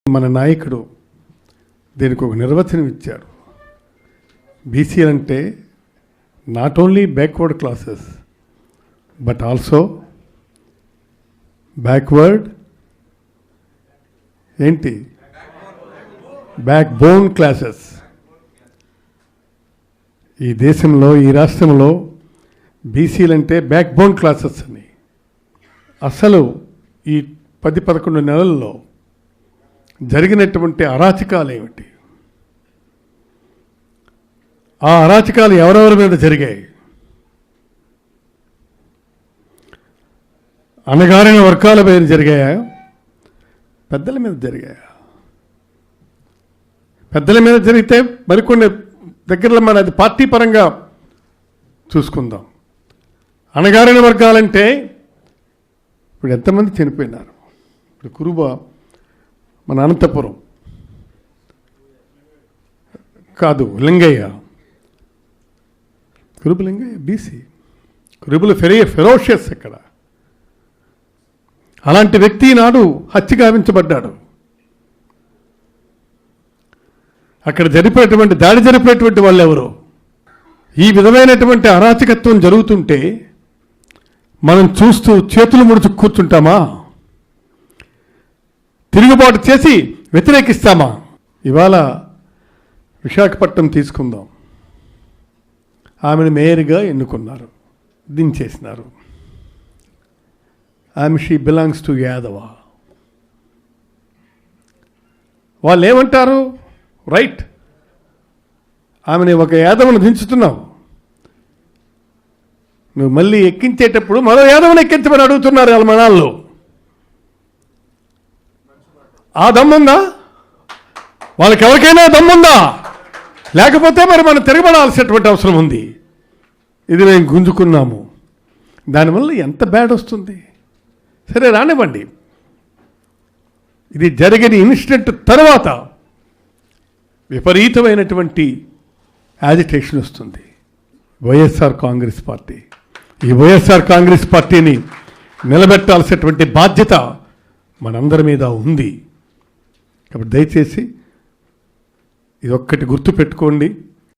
మన నాయకుడు దీనికి ఒక నిర్వచనం ఇచ్చాడు. బీసీ అంటే not only backward classes but also backward ఏంటి బ్యాక్ బోన్ క్లాసెస్. ఈ దేశంలో ఈ రాష్ట్రంలో బీసీలంటే బ్యాక్ బోన్ క్లాసెస్ అని. అసలు ఈ 10-11 నెలల్లో జరిగినటువంటి అరాచకాలు ఏమిటి, ఆ అరాచకాలు ఎవరెవరి మీద జరిగాయి? అణగారిన వర్గాల మీద జరిగాయా, పెద్దల మీద జరిగాయా? పెద్దల మీద జరిగితే మరికొన్ని దగ్గరలో మన అది పార్టీ పరంగా చూసుకుందాం. అణగారిన వర్గాలంటే ఇప్పుడు ఎంతమంది చనిపోయినారు? ఇప్పుడు కురుబ మన అనంతపురం కాదు, లింగయ్య, కురుబు లింగయ్య బీసీ, కురుబులు ఫెరోషియస్ ఇక్కడ. అలాంటి వ్యక్తి నాడు హత్య గావించబడ్డాడు. అక్కడ దాడి జరిపేటువంటి వాళ్ళు ఎవరు? ఈ విధమైనటువంటి అరాచకత్వం జరుగుతుంటే మనం చూస్తూ చేతులు ముడుచు కూర్చుంటామా? తిరుగుబాటు చేసి వ్యతిరేకిస్తామా? ఇవాళ విశాఖపట్నం తీసుకుందాం. ఆమెను మేయర్గా ఎన్నుకున్నారు, దించేసినారు. She belongs to Yadava. వాళ్ళు ఏమంటారు? రైట్, ఆమెని ఒక యాదవను దించుతున్నావు, నువ్వు మళ్ళీ ఎక్కించేటప్పుడు మరో యాదవను ఎక్కించమని అడుగుతున్నారు వాళ్ళ మనాల్లో. ఆ దమ్ముందా? వాళ్ళకి ఎవరికైనా దమ్ముందా? లేకపోతే మరి మనం తిరగబడాల్సినటువంటి అవసరం ఉంది. ఇది మేము గుంజుకున్నాము, దానివల్ల ఎంత బ్యాడ్ వస్తుంది. సరే రానివ్వండి, ఇది జరిగిన ఇన్సిడెంట్ తర్వాత విపరీతమైనటువంటి యాజిటేషన్ వస్తుంది. వైఎస్ఆర్ కాంగ్రెస్ పార్టీ, ఈ వైఎస్ఆర్ కాంగ్రెస్ పార్టీని నిలబెట్టాల్సినటువంటి బాధ్యత మనందరి మీద ఉంది. కాబట్టి దయచేసి ఇదొక్కటి గుర్తుపెట్టుకోండి.